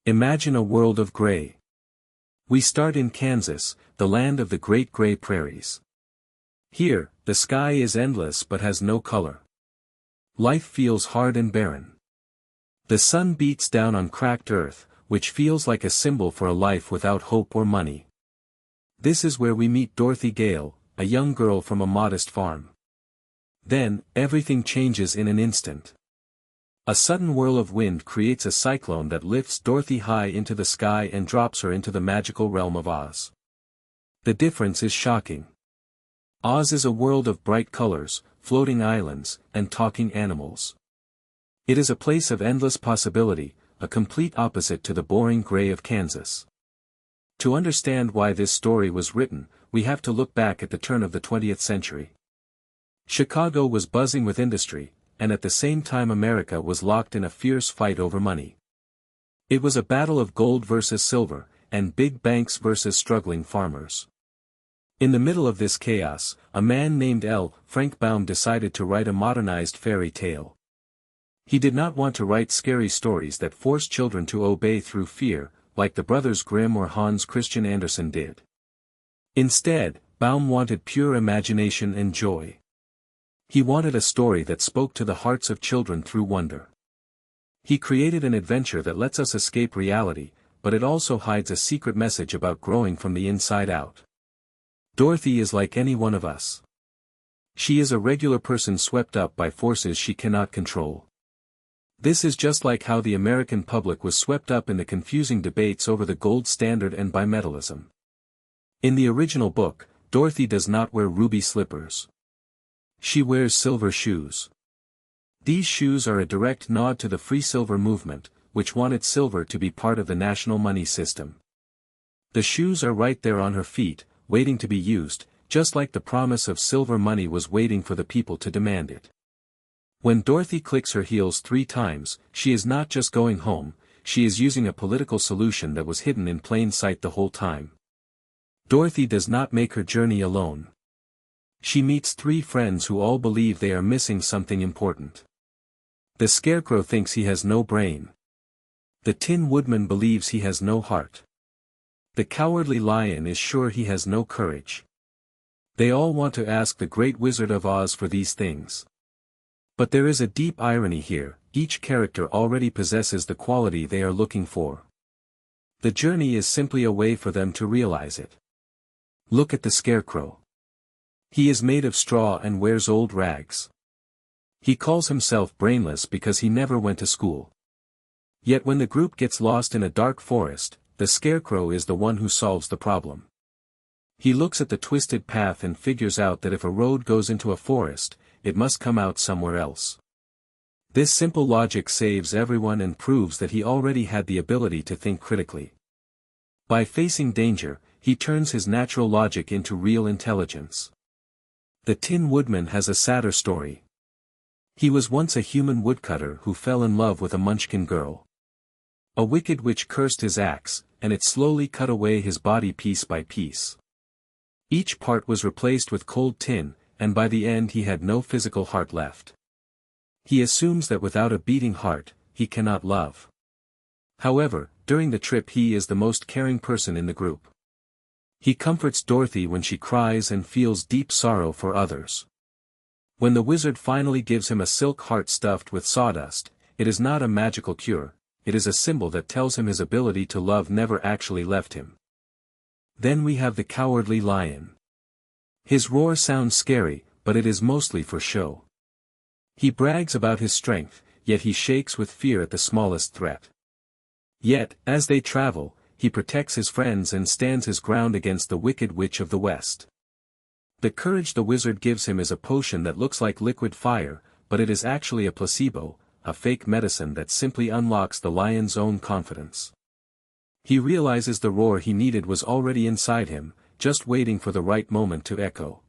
Imagine a world of gray. We start in Kansas, the land of the great gray prairies. Here, the sky is endless but has no color. Life feels hard and barren. The sun beats down on cracked earth, which feels like a symbol for a life without hope or money. This is where we meet Dorothy Gale, a young girl from a modest farm. Then, everything changes in an instant. A sudden whirl of wind creates a cyclone that lifts Dorothy high into the sky and drops her into the magical realm of Oz. The difference is shocking. Oz is a world of bright colors, floating islands, and talking animals. It is a place of endless possibility, a complete opposite to the boring gray of Kansas. To understand why this story was written, we have to look back at the turn of the 20th century. Chicago was buzzing with industry, and at the same time America was locked in a fierce fight over money. It was a battle of gold versus silver, and big banks versus struggling farmers. In the middle of this chaos, a man named Frank Baum decided to write a modernized fairy tale. He did not want to write scary stories that force children to obey through fear, like the Brothers Grimm or Hans Christian Andersen did. Instead, Baum wanted pure imagination and joy. He wanted a story that spoke to the hearts of children through wonder. He created an adventure that lets us escape reality, but it also hides a secret message about growing from the inside out. Dorothy is like any one of us. She is a regular person swept up by forces she cannot control. This is just like how the American public was swept up in the confusing debates over the gold standard and bimetallism. In the original book, Dorothy does not wear ruby slippers. She wears silver shoes. These shoes are a direct nod to the free silver movement, which wanted silver to be part of the national money system. The shoes are right there on her feet, waiting to be used, just like the promise of silver money was waiting for the people to demand it. When Dorothy clicks her heels 3 times, she is not just going home, she is using a political solution that was hidden in plain sight the whole time. Dorothy does not make her journey alone. She meets 3 friends who all believe they are missing something important. The Scarecrow thinks he has no brain. The Tin Woodman believes he has no heart. The Cowardly Lion is sure he has no courage. They all want to ask the Great Wizard of Oz for these things. But there is a deep irony here, each character already possesses the quality they are looking for. The journey is simply a way for them to realize it. Look at the Scarecrow. He is made of straw and wears old rags. He calls himself brainless because he never went to school. Yet when the group gets lost in a dark forest, the Scarecrow is the one who solves the problem. He looks at the twisted path and figures out that if a road goes into a forest, it must come out somewhere else. This simple logic saves everyone and proves that he already had the ability to think critically. By facing danger, he turns his natural logic into real intelligence. The Tin Woodman has a sadder story. He was once a human woodcutter who fell in love with a Munchkin girl. A wicked witch cursed his axe, and it slowly cut away his body piece by piece. Each part was replaced with cold tin, and by the end he had no physical heart left. He assumes that without a beating heart, he cannot love. However, during the trip he is the most caring person in the group. He comforts Dorothy when she cries and feels deep sorrow for others. When the wizard finally gives him a silk heart stuffed with sawdust, it is not a magical cure, it is a symbol that tells him his ability to love never actually left him. Then we have the Cowardly Lion. His roar sounds scary, but it is mostly for show. He brags about his strength, yet he shakes with fear at the smallest threat. Yet, as they travel, he protects his friends and stands his ground against the Wicked Witch of the West. The courage the wizard gives him is a potion that looks like liquid fire, but it is actually a placebo, a fake medicine that simply unlocks the lion's own confidence. He realizes the roar he needed was already inside him, just waiting for the right moment to echo.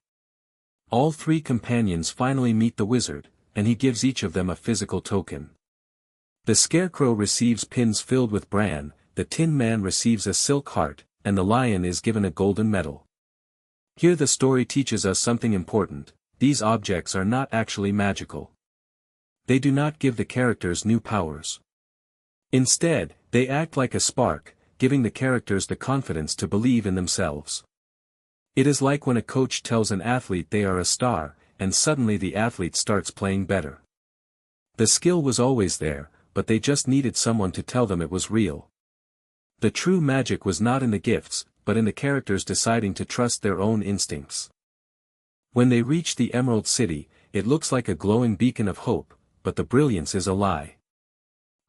All 3 companions finally meet the wizard, and he gives each of them a physical token. The Scarecrow receives pins filled with bran, the Tin Man receives a silk heart, and the lion is given a golden medal. Here the story teaches us something important: these objects are not actually magical. They do not give the characters new powers. Instead, they act like a spark, giving the characters the confidence to believe in themselves. It is like when a coach tells an athlete they are a star, and suddenly the athlete starts playing better. The skill was always there, but they just needed someone to tell them it was real. The true magic was not in the gifts, but in the characters deciding to trust their own instincts. When they reach the Emerald City, it looks like a glowing beacon of hope, but the brilliance is a lie.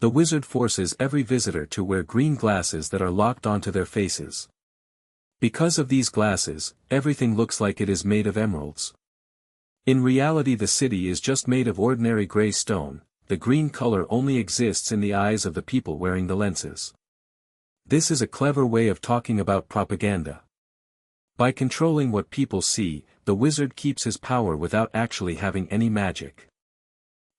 The wizard forces every visitor to wear green glasses that are locked onto their faces. Because of these glasses, everything looks like it is made of emeralds. In reality, the city is just made of ordinary gray stone. The green color only exists in the eyes of the people wearing the lenses. This is a clever way of talking about propaganda. By controlling what people see, the wizard keeps his power without actually having any magic.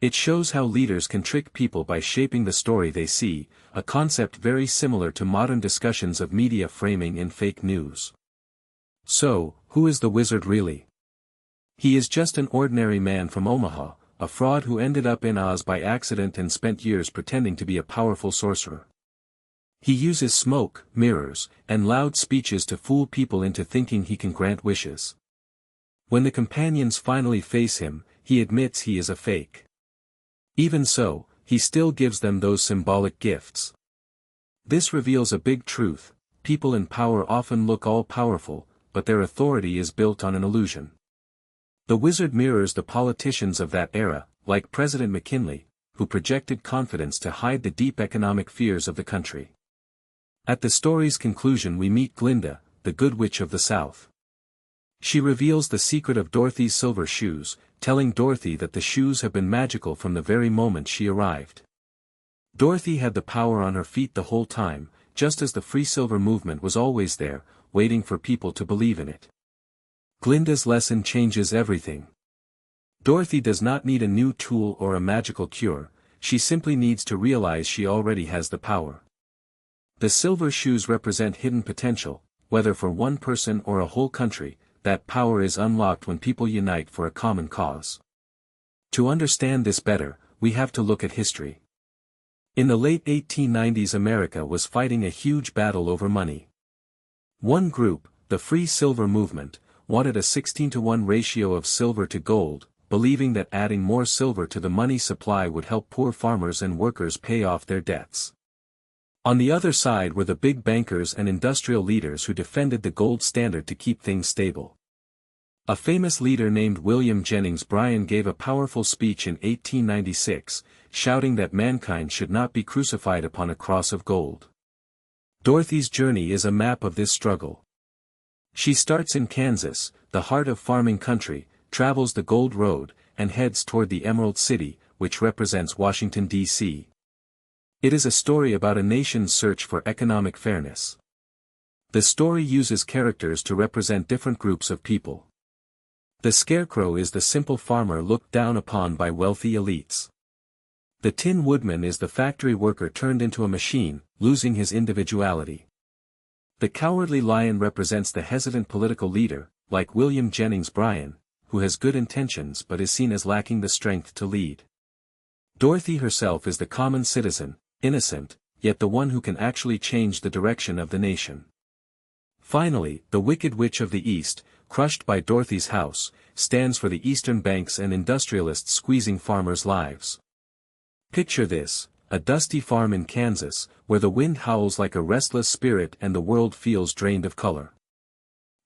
It shows how leaders can trick people by shaping the story they see, a concept very similar to modern discussions of media framing and fake news. So, who is the wizard really? He is just an ordinary man from Omaha, a fraud who ended up in Oz by accident and spent years pretending to be a powerful sorcerer. He uses smoke, mirrors, and loud speeches to fool people into thinking he can grant wishes. When the companions finally face him, he admits he is a fake. Even so, he still gives them those symbolic gifts. This reveals a big truth: people in power often look all-powerful, but their authority is built on an illusion. The wizard mirrors the politicians of that era, like President McKinley, who projected confidence to hide the deep economic fears of the country. At the story's conclusion we meet Glinda, the Good Witch of the South. She reveals the secret of Dorothy's silver shoes, telling Dorothy that the shoes have been magical from the very moment she arrived. Dorothy had the power on her feet the whole time, just as the free silver movement was always there, waiting for people to believe in it. Glinda's lesson changes everything. Dorothy does not need a new tool or a magical cure, she simply needs to realize she already has the power. The silver shoes represent hidden potential, whether for one person or a whole country. That power is unlocked when people unite for a common cause. To understand this better, we have to look at history. In the late 1890s, America was fighting a huge battle over money. One group, the Free Silver Movement, wanted a 16-to-1 ratio of silver to gold, believing that adding more silver to the money supply would help poor farmers and workers pay off their debts. On the other side were the big bankers and industrial leaders who defended the gold standard to keep things stable. A famous leader named William Jennings Bryan gave a powerful speech in 1896, shouting that mankind should not be crucified upon a cross of gold. Dorothy's journey is a map of this struggle. She starts in Kansas, the heart of farming country, travels the Gold Road, and heads toward the Emerald City, which represents Washington, D.C. It is a story about a nation's search for economic fairness. The story uses characters to represent different groups of people. The Scarecrow is the simple farmer looked down upon by wealthy elites. The Tin Woodman is the factory worker turned into a machine, losing his individuality. The Cowardly Lion represents the hesitant political leader, like William Jennings Bryan, who has good intentions but is seen as lacking the strength to lead. Dorothy herself is the common citizen, innocent, yet the one who can actually change the direction of the nation. Finally, the Wicked Witch of the East, crushed by Dorothy's house, stands for the Eastern banks and industrialists squeezing farmers' lives. Picture this: a dusty farm in Kansas, where the wind howls like a restless spirit and the world feels drained of color.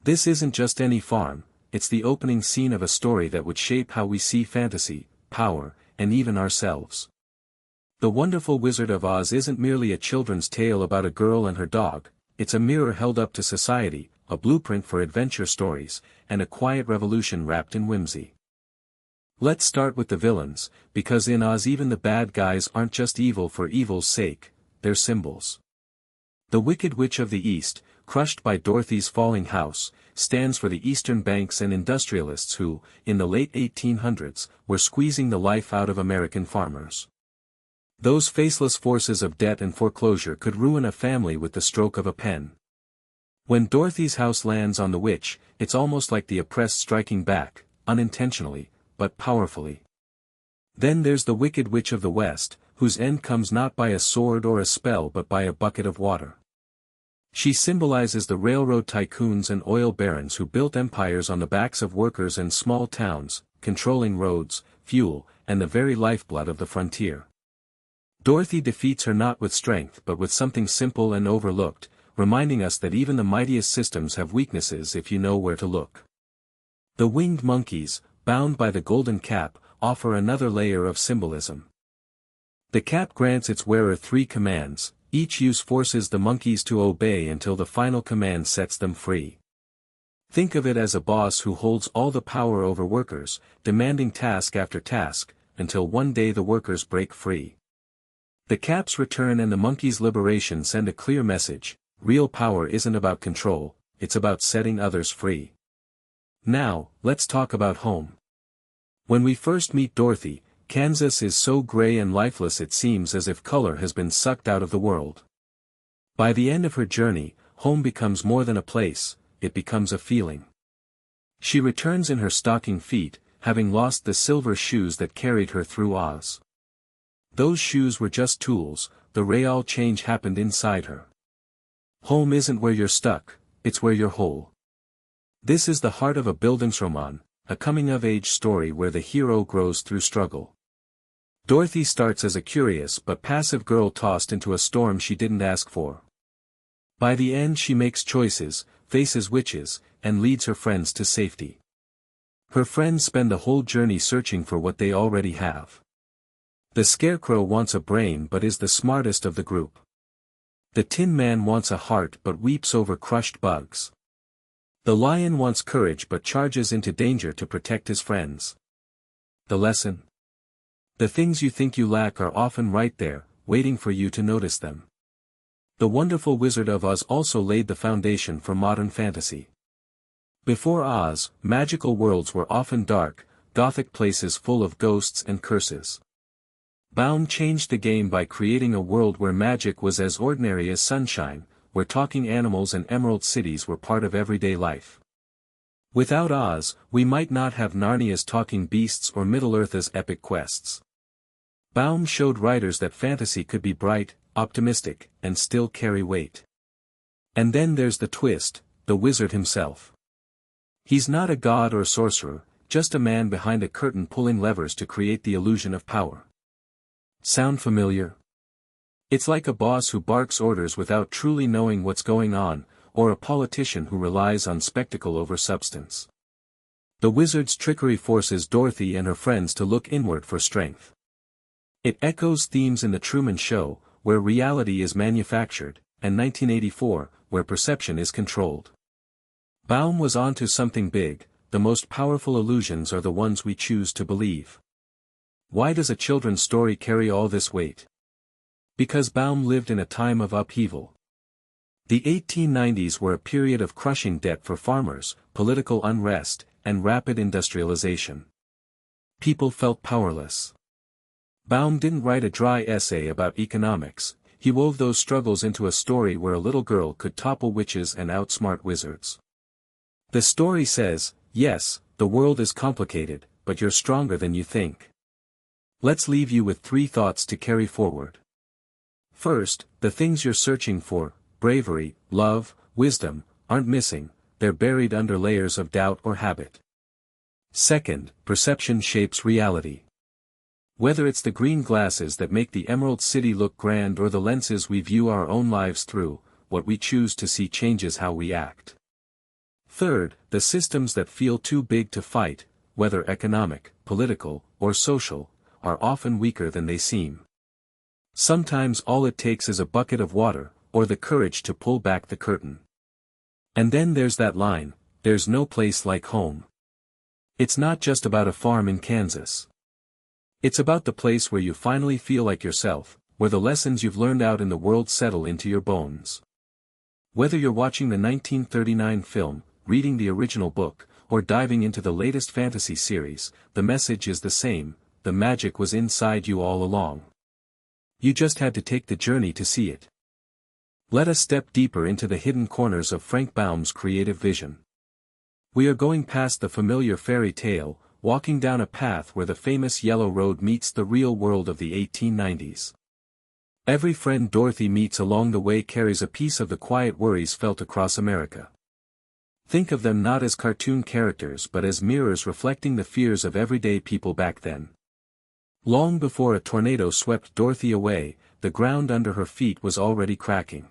This isn't just any farm, it's the opening scene of a story that would shape how we see fantasy, power, and even ourselves. The Wonderful Wizard of Oz isn't merely a children's tale about a girl and her dog, it's a mirror held up to society, a blueprint for adventure stories, and a quiet revolution wrapped in whimsy. Let's start with the villains, because in Oz even the bad guys aren't just evil for evil's sake, they're symbols. The Wicked Witch of the East, crushed by Dorothy's falling house, stands for the Eastern banks and industrialists who, in the late 1800s, were squeezing the life out of American farmers. Those faceless forces of debt and foreclosure could ruin a family with the stroke of a pen. When Dorothy's house lands on the witch, it's almost like the oppressed striking back, unintentionally, but powerfully. Then there's the Wicked Witch of the West, whose end comes not by a sword or a spell but by a bucket of water. She symbolizes the railroad tycoons and oil barons who built empires on the backs of workers and small towns, controlling roads, fuel, and the very lifeblood of the frontier. Dorothy defeats her not with strength but with something simple and overlooked, reminding us that even the mightiest systems have weaknesses if you know where to look. The winged monkeys, bound by the golden cap, offer another layer of symbolism. The cap grants its wearer 3 commands, each use forces the monkeys to obey until the final command sets them free. Think of it as a boss who holds all the power over workers, demanding task after task, until one day the workers break free. The cap's return and the monkey's liberation send a clear message: real power isn't about control, it's about setting others free. Now, let's talk about home. When we first meet Dorothy, Kansas is so gray and lifeless it seems as if color has been sucked out of the world. By the end of her journey, home becomes more than a place, it becomes a feeling. She returns in her stocking feet, having lost the silver shoes that carried her through Oz. Those shoes were just tools, the real change happened inside her. Home isn't where you're stuck, it's where you're whole. This is the heart of a Bildungsroman, a coming-of-age story where the hero grows through struggle. Dorothy starts as a curious but passive girl tossed into a storm she didn't ask for. By the end she makes choices, faces witches, and leads her friends to safety. Her friends spend the whole journey searching for what they already have. The Scarecrow wants a brain but is the smartest of the group. The Tin Man wants a heart but weeps over crushed bugs. The Lion wants courage but charges into danger to protect his friends. The lesson? The things you think you lack are often right there, waiting for you to notice them. The Wonderful Wizard of Oz also laid the foundation for modern fantasy. Before Oz, magical worlds were often dark, gothic places full of ghosts and curses. Baum changed the game by creating a world where magic was as ordinary as sunshine, where talking animals and emerald cities were part of everyday life. Without Oz, we might not have Narnia's talking beasts or Middle-earth's epic quests. Baum showed writers that fantasy could be bright, optimistic, and still carry weight. And then there's the twist, the wizard himself. He's not a god or sorcerer, just a man behind a curtain pulling levers to create the illusion of power. Sound familiar? It's like a boss who barks orders without truly knowing what's going on, or a politician who relies on spectacle over substance. The wizard's trickery forces Dorothy and her friends to look inward for strength. It echoes themes in The Truman Show, where reality is manufactured, and 1984, where perception is controlled. Baum was onto something big: the most powerful illusions are the ones we choose to believe. Why does a children's story carry all this weight? Because Baum lived in a time of upheaval. The 1890s were a period of crushing debt for farmers, political unrest, and rapid industrialization. People felt powerless. Baum didn't write a dry essay about economics, he wove those struggles into a story where a little girl could topple witches and outsmart wizards. The story says, yes, the world is complicated, but you're stronger than you think. Let's leave you with 3 thoughts to carry forward. First, the things you're searching for, bravery, love, wisdom, aren't missing, they're buried under layers of doubt or habit. Second, perception shapes reality. Whether it's the green glasses that make the Emerald City look grand or the lenses we view our own lives through, what we choose to see changes how we act. Third, the systems that feel too big to fight, whether economic, political, or social, are often weaker than they seem. Sometimes all it takes is a bucket of water, or the courage to pull back the curtain. And then there's that line, there's no place like home. It's not just about a farm in Kansas. It's about the place where you finally feel like yourself, where the lessons you've learned out in the world settle into your bones. Whether you're watching the 1939 film, reading the original book, or diving into the latest fantasy series, the message is the same: the magic was inside you all along. You just had to take the journey to see it. Let us step deeper into the hidden corners of Frank Baum's creative vision. We are going past the familiar fairy tale, walking down a path where the famous yellow road meets the real world of the 1890s. Every friend Dorothy meets along the way carries a piece of the quiet worries felt across America. Think of them not as cartoon characters but as mirrors reflecting the fears of everyday people back then. Long before a tornado swept Dorothy away, the ground under her feet was already cracking.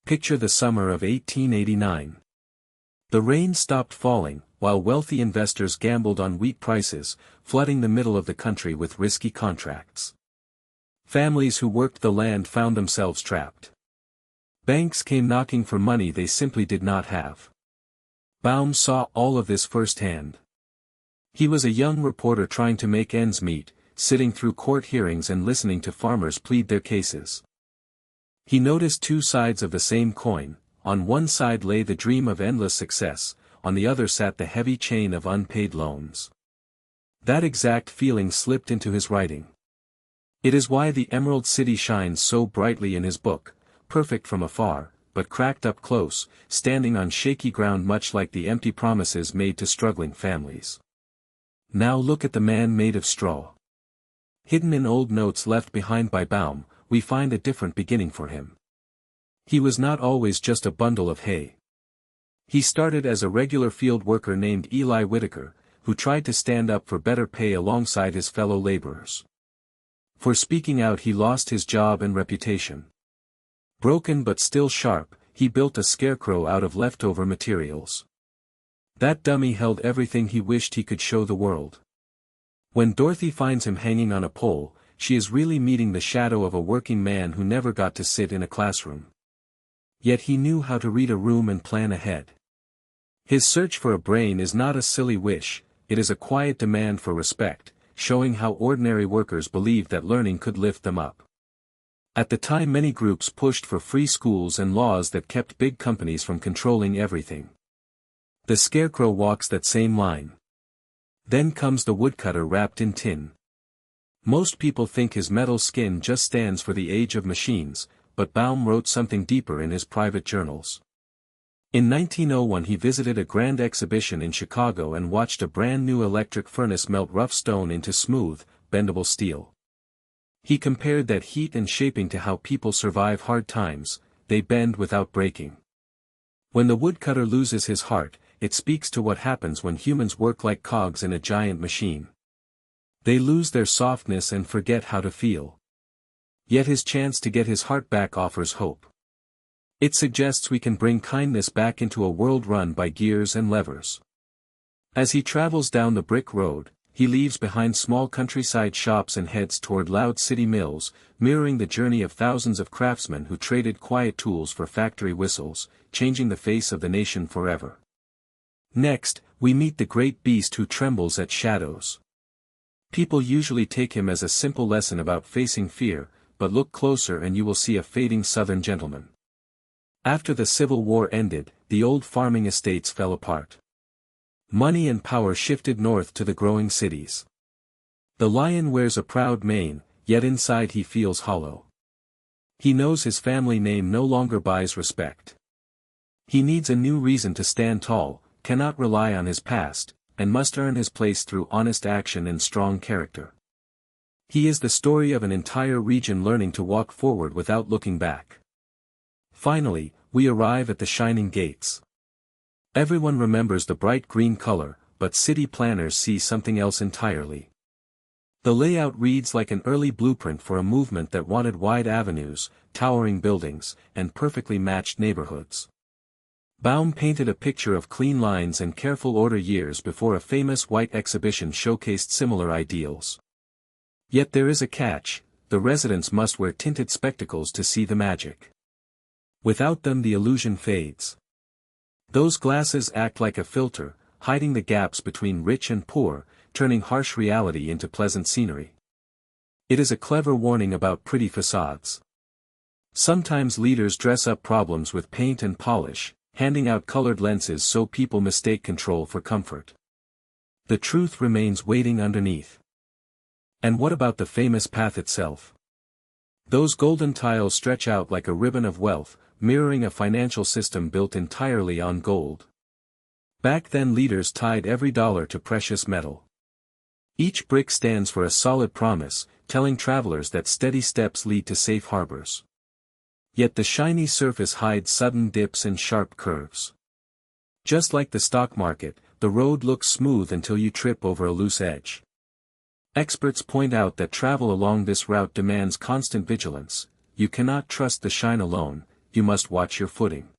Picture the summer of 1889. The rain stopped falling, while wealthy investors gambled on wheat prices, flooding the middle of the country with risky contracts. Families who worked the land found themselves trapped. Banks came knocking for money they simply did not have. Baum saw all of this firsthand. He was a young reporter trying to make ends meet, sitting through court hearings and listening to farmers plead their cases. He noticed two sides of the same coin. On one side lay the dream of endless success, on the other sat the heavy chain of unpaid loans. That exact feeling slipped into his writing. It is why the Emerald City shines so brightly in his book, perfect from afar, but cracked up close, standing on shaky ground much like the empty promises made to struggling families. Now look at the man made of straw. Hidden in old notes left behind by Baum, we find a different beginning for him. He was not always just a bundle of hay. He started as a regular field worker named Eli Whitaker, who tried to stand up for better pay alongside his fellow laborers. For speaking out he lost his job and reputation. Broken but still sharp, he built a scarecrow out of leftover materials. That dummy held everything he wished he could show the world. When Dorothy finds him hanging on a pole, she is really meeting the shadow of a working man who never got to sit in a classroom. Yet he knew how to read a room and plan ahead. His search for a brain is not a silly wish, it is a quiet demand for respect, showing how ordinary workers believed that learning could lift them up. At the time many groups pushed for free schools and laws that kept big companies from controlling everything. The scarecrow walks that same line. Then comes the woodcutter wrapped in tin. Most people think his metal skin just stands for the age of machines, but Baum wrote something deeper in his private journals. In 1901 he visited a grand exhibition in Chicago and watched a brand new electric furnace melt rough stone into smooth, bendable steel. He compared that heat and shaping to how people survive hard times, they bend without breaking. When the woodcutter loses his heart, it speaks to what happens when humans work like cogs in a giant machine. They lose their softness and forget how to feel. Yet his chance to get his heart back offers hope. It suggests we can bring kindness back into a world run by gears and levers. As he travels down the brick road, he leaves behind small countryside shops and heads toward loud city mills, mirroring the journey of thousands of craftsmen who traded quiet tools for factory whistles, changing the face of the nation forever. Next, we meet the great beast who trembles at shadows. People usually take him as a simple lesson about facing fear, but look closer and you will see a fading southern gentleman. After the Civil War ended, the old farming estates fell apart. Money and power shifted north to the growing cities. The lion wears a proud mane, yet inside he feels hollow. He knows his family name no longer buys respect. He needs a new reason to stand tall, cannot rely on his past, and must earn his place through honest action and strong character. He is the story of an entire region learning to walk forward without looking back. Finally, we arrive at the shining gates. Everyone remembers the bright green color, but city planners see something else entirely. The layout reads like an early blueprint for a movement that wanted wide avenues, towering buildings, and perfectly matched neighborhoods. Baum painted a picture of clean lines and careful order years before a famous white exhibition showcased similar ideals. Yet there is a catch: the residents must wear tinted spectacles to see the magic. Without them the illusion fades. Those glasses act like a filter, hiding the gaps between rich and poor, turning harsh reality into pleasant scenery. It is a clever warning about pretty facades. Sometimes leaders dress up problems with paint and polish, handing out colored lenses so people mistake control for comfort. The truth remains waiting underneath. And what about the famous path itself? Those golden tiles stretch out like a ribbon of wealth, mirroring a financial system built entirely on gold. Back then leaders tied every dollar to precious metal. Each brick stands for a solid promise, telling travelers that steady steps lead to safe harbors. Yet the shiny surface hides sudden dips and sharp curves. Just like the stock market, the road looks smooth until you trip over a loose edge. Experts point out that travel along this route demands constant vigilance. You cannot trust the shine alone, you must watch your footing.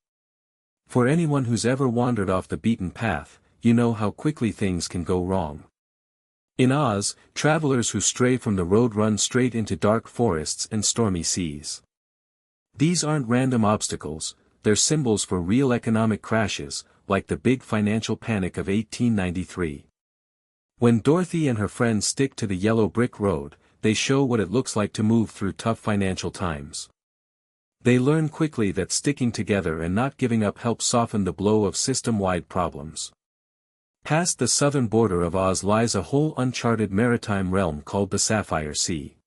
For anyone who's ever wandered off the beaten path, you know how quickly things can go wrong. In Oz, travelers who stray from the road run straight into dark forests and stormy seas. These aren't random obstacles, they're symbols for real economic crashes, like the big financial panic of 1893. When Dorothy and her friends stick to the yellow brick road, they show what it looks like to move through tough financial times. They learn quickly that sticking together and not giving up helps soften the blow of system-wide problems. Past the southern border of Oz lies a whole uncharted maritime realm called the Sapphire Sea.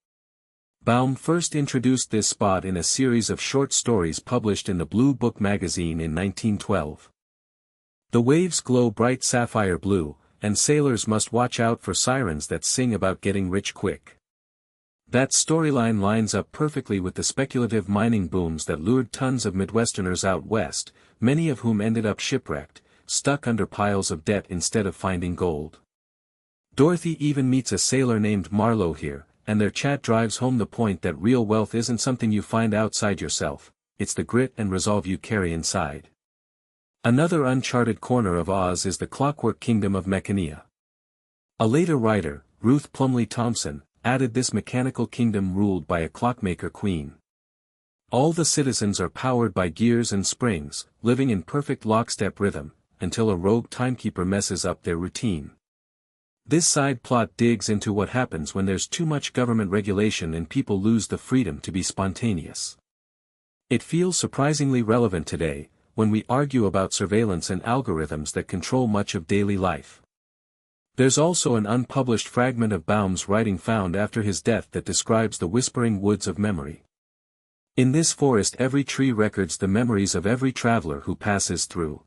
Baum first introduced this spot in a series of short stories published in the Blue Book magazine in 1912. The waves glow bright sapphire blue, and sailors must watch out for sirens that sing about getting rich quick. That storyline lines up perfectly with the speculative mining booms that lured tons of Midwesterners out west, many of whom ended up shipwrecked, stuck under piles of debt instead of finding gold. Dorothy even meets a sailor named Marlowe here, and their chat drives home the point that real wealth isn't something you find outside yourself, it's the grit and resolve you carry inside. Another uncharted corner of Oz is the Clockwork Kingdom of Mechania. A later writer, Ruth Plumley Thompson, added this mechanical kingdom ruled by a clockmaker queen. All the citizens are powered by gears and springs, living in perfect lockstep rhythm, until a rogue timekeeper messes up their routine. This side plot digs into what happens when there's too much government regulation and people lose the freedom to be spontaneous. It feels surprisingly relevant today, when we argue about surveillance and algorithms that control much of daily life. There's also an unpublished fragment of Baum's writing found after his death that describes the whispering woods of memory. In this forest every tree records the memories of every traveler who passes through.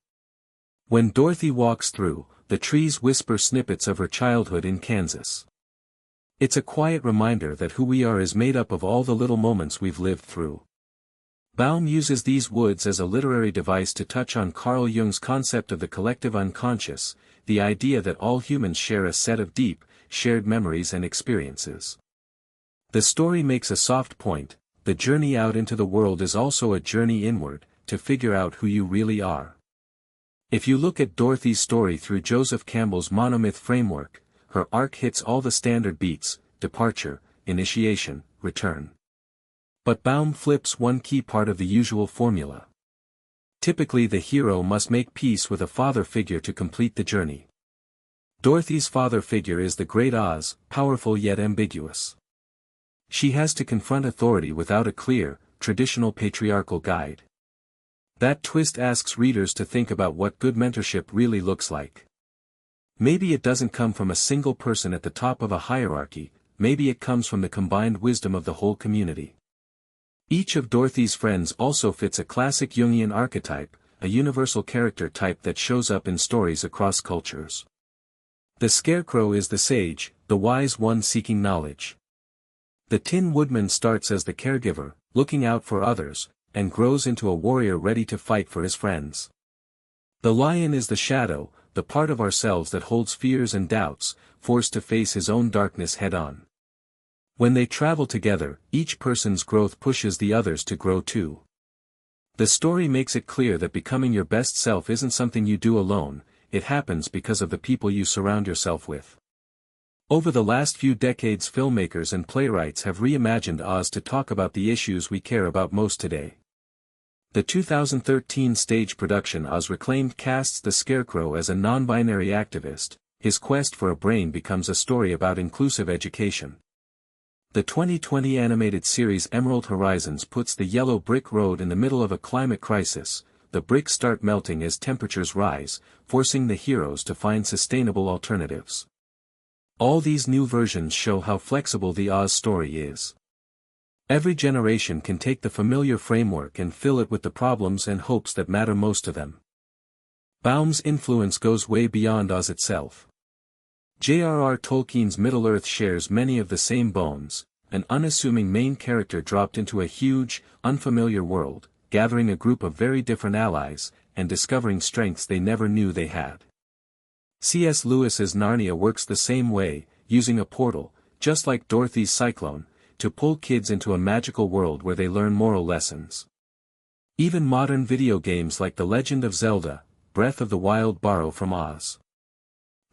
When Dorothy walks through, the trees whisper snippets of her childhood in Kansas. It's a quiet reminder that who we are is made up of all the little moments we've lived through. Baum uses these woods as a literary device to touch on Carl Jung's concept of the collective unconscious, the idea that all humans share a set of deep, shared memories and experiences. The story makes a soft point: the journey out into the world is also a journey inward, to figure out who you really are. If you look at Dorothy's story through Joseph Campbell's monomyth framework, her arc hits all the standard beats: departure, initiation, return. But Baum flips one key part of the usual formula. Typically the hero must make peace with a father figure to complete the journey. Dorothy's father figure is the Great Oz, powerful yet ambiguous. She has to confront authority without a clear, traditional patriarchal guide. That twist asks readers to think about what good mentorship really looks like. Maybe it doesn't come from a single person at the top of a hierarchy, maybe it comes from the combined wisdom of the whole community. Each of Dorothy's friends also fits a classic Jungian archetype, a universal character type that shows up in stories across cultures. The Scarecrow is the sage, the wise one seeking knowledge. The Tin Woodman starts as the caregiver, looking out for others, and grows into a warrior ready to fight for his friends. The Lion is the shadow, the part of ourselves that holds fears and doubts, forced to face his own darkness head-on. When they travel together, each person's growth pushes the others to grow too. The story makes it clear that becoming your best self isn't something you do alone, it happens because of the people you surround yourself with. Over the last few decades, filmmakers and playwrights have reimagined Oz to talk about the issues we care about most today. The 2013 stage production Oz Reclaimed casts the Scarecrow as a non-binary activist. His quest for a brain becomes a story about inclusive education. The 2020 animated series Emerald Horizons puts the yellow brick road in the middle of a climate crisis. The bricks start melting as temperatures rise, forcing the heroes to find sustainable alternatives. All these new versions show how flexible the Oz story is. Every generation can take the familiar framework and fill it with the problems and hopes that matter most to them. Baum's influence goes way beyond Oz itself. J.R.R. Tolkien's Middle-earth shares many of the same bones, an unassuming main character dropped into a huge, unfamiliar world, gathering a group of very different allies, and discovering strengths they never knew they had. C.S. Lewis's Narnia works the same way, using a portal, just like Dorothy's Cyclone, to pull kids into a magical world where they learn moral lessons. Even modern video games like The Legend of Zelda, Breath of the Wild borrow from Oz.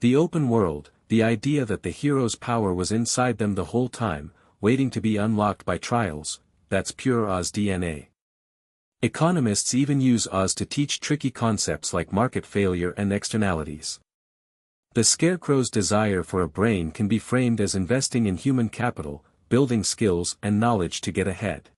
The open world, the idea that the hero's power was inside them the whole time, waiting to be unlocked by trials, that's pure Oz DNA. Economists even use Oz to teach tricky concepts like market failure and externalities. The Scarecrow's desire for a brain can be framed as investing in human capital, building skills and knowledge to get ahead.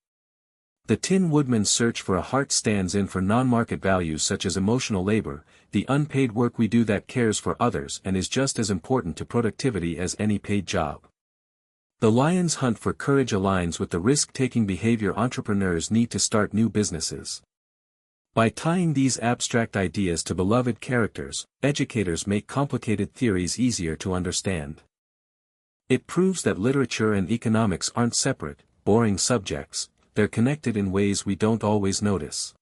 The Tin Woodman's search for a heart stands in for non-market values such as emotional labor, the unpaid work we do that cares for others and is just as important to productivity as any paid job. The Lion's hunt for courage aligns with the risk-taking behavior entrepreneurs need to start new businesses. By tying these abstract ideas to beloved characters, educators make complicated theories easier to understand. It proves that literature and economics aren't separate, boring subjects, they're connected in ways we don't always notice.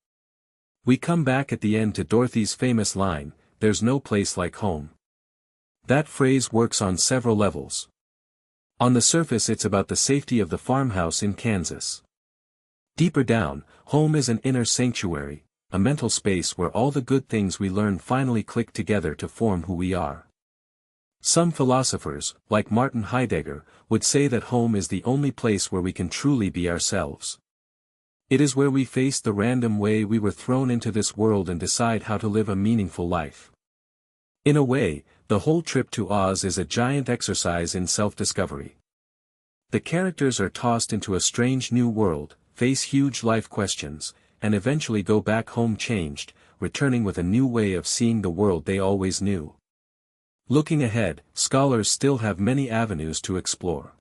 We come back at the end to Dorothy's famous line, "There's no place like home." That phrase works on several levels. On the surface it's about the safety of the farmhouse in Kansas. Deeper down, home is an inner sanctuary, a mental space where all the good things we learn finally click together to form who we are. Some philosophers, like Martin Heidegger, would say that home is the only place where we can truly be ourselves. It is where we face the random way we were thrown into this world and decide how to live a meaningful life. In a way, the whole trip to Oz is a giant exercise in self-discovery. The characters are tossed into a strange new world, face huge life questions, and eventually go back home changed, returning with a new way of seeing the world they always knew. Looking ahead, scholars still have many avenues to explore.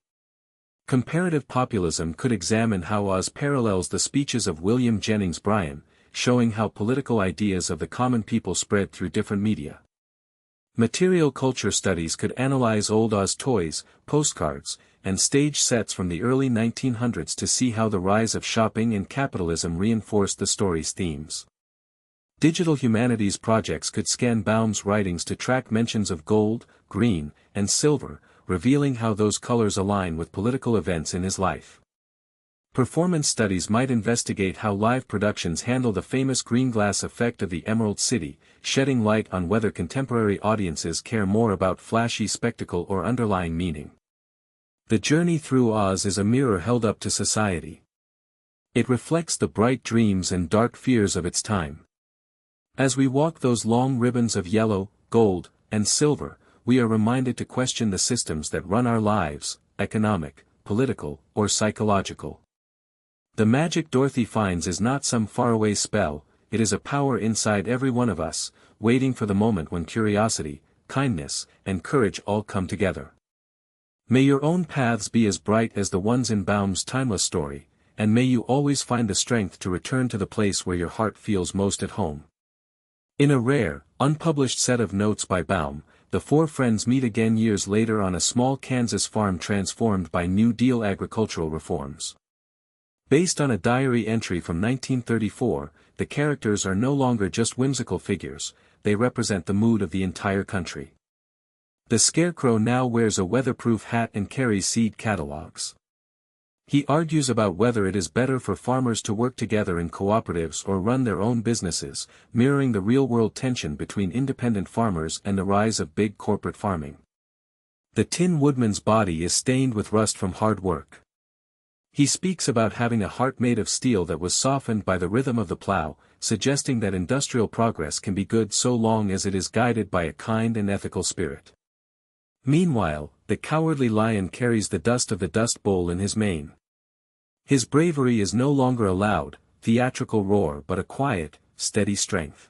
Comparative populism could examine how Oz parallels the speeches of William Jennings Bryan, showing how political ideas of the common people spread through different media. Material culture studies could analyze old Oz toys, postcards, and stage sets from the early 1900s to see how the rise of shopping and capitalism reinforced the story's themes. Digital humanities projects could scan Baum's writings to track mentions of gold, green, and silver, revealing how those colors align with political events in his life. Performance studies might investigate how live productions handle the famous green glass effect of the Emerald City, shedding light on whether contemporary audiences care more about flashy spectacle or underlying meaning. The journey through Oz is a mirror held up to society. It reflects the bright dreams and dark fears of its time. As we walk those long ribbons of yellow, gold, and silver, we are reminded to question the systems that run our lives, economic, political, or psychological. The magic Dorothy finds is not some faraway spell, it is a power inside every one of us, waiting for the moment when curiosity, kindness, and courage all come together. May your own paths be as bright as the ones in Baum's timeless story, and may you always find the strength to return to the place where your heart feels most at home. In a rare, unpublished set of notes by Baum, the four friends meet again years later on a small Kansas farm transformed by New Deal agricultural reforms. Based on a diary entry from 1934, the characters are no longer just whimsical figures, they represent the mood of the entire country. The Scarecrow now wears a weatherproof hat and carries seed catalogs. He argues about whether it is better for farmers to work together in cooperatives or run their own businesses, mirroring the real-world tension between independent farmers and the rise of big corporate farming. The Tin Woodman's body is stained with rust from hard work. He speaks about having a heart made of steel that was softened by the rhythm of the plow, suggesting that industrial progress can be good so long as it is guided by a kind and ethical spirit. Meanwhile, the cowardly lion carries the dust of the Dust Bowl in his mane. His bravery is no longer a loud, theatrical roar but a quiet, steady strength.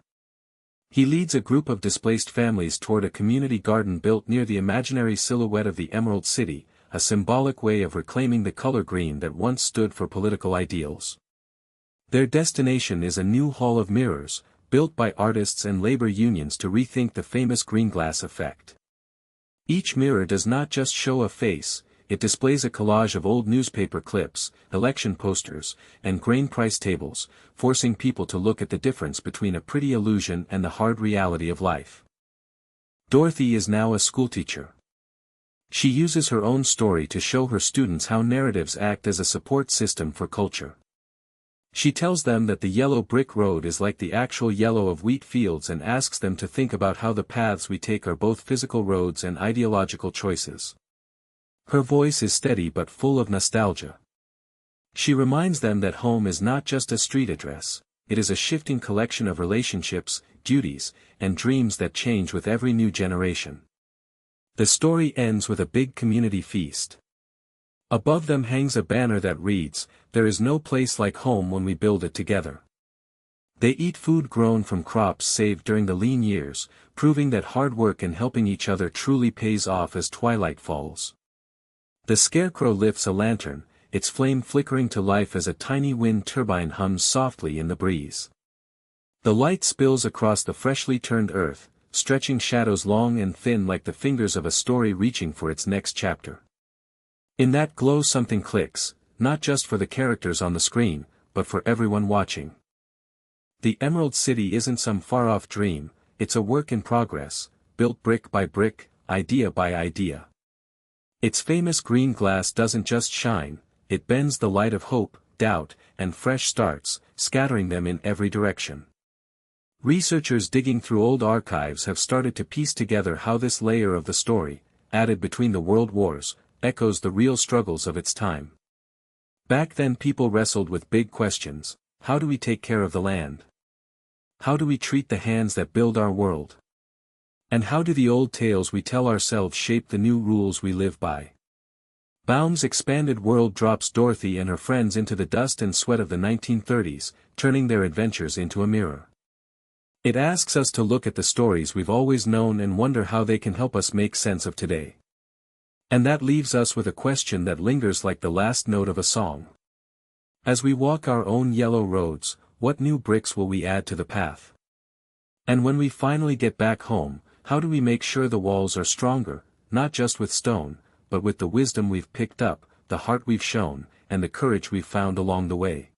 He leads a group of displaced families toward a community garden built near the imaginary silhouette of the Emerald City, a symbolic way of reclaiming the color green that once stood for political ideals. Their destination is a new hall of mirrors, built by artists and labor unions to rethink the famous green glass effect. Each mirror does not just show a face, it displays a collage of old newspaper clips, election posters, and grain price tables, forcing people to look at the difference between a pretty illusion and the hard reality of life. Dorothy is now a schoolteacher. She uses her own story to show her students how narratives act as a support system for culture. She tells them that the yellow brick road is like the actual yellow of wheat fields and asks them to think about how the paths we take are both physical roads and ideological choices. Her voice is steady but full of nostalgia. She reminds them that home is not just a street address, it is a shifting collection of relationships, duties, and dreams that change with every new generation. The story ends with a big community feast. Above them hangs a banner that reads, "There is no place like home when we build it together." They eat food grown from crops saved during the lean years, proving that hard work and helping each other truly pays off as twilight falls. The scarecrow lifts a lantern, its flame flickering to life as a tiny wind turbine hums softly in the breeze. The light spills across the freshly turned earth, stretching shadows long and thin like the fingers of a story reaching for its next chapter. In that glow something clicks, not just for the characters on the screen, but for everyone watching. The Emerald City isn't some far-off dream, it's a work in progress, built brick by brick, idea by idea. Its famous green glass doesn't just shine, it bends the light of hope, doubt, and fresh starts, scattering them in every direction. Researchers digging through old archives have started to piece together how this layer of the story, added between the world wars, echoes the real struggles of its time. Back then people wrestled with big questions: how do we take care of the land? How do we treat the hands that build our world? And how do the old tales we tell ourselves shape the new rules we live by? Baum's expanded world drops Dorothy and her friends into the dust and sweat of the 1930s, turning their adventures into a mirror. It asks us to look at the stories we've always known and wonder how they can help us make sense of today. And that leaves us with a question that lingers like the last note of a song. As we walk our own yellow roads, what new bricks will we add to the path? And when we finally get back home, how do we make sure the walls are stronger, not just with stone, but with the wisdom we've picked up, the heart we've shown, and the courage we've found along the way?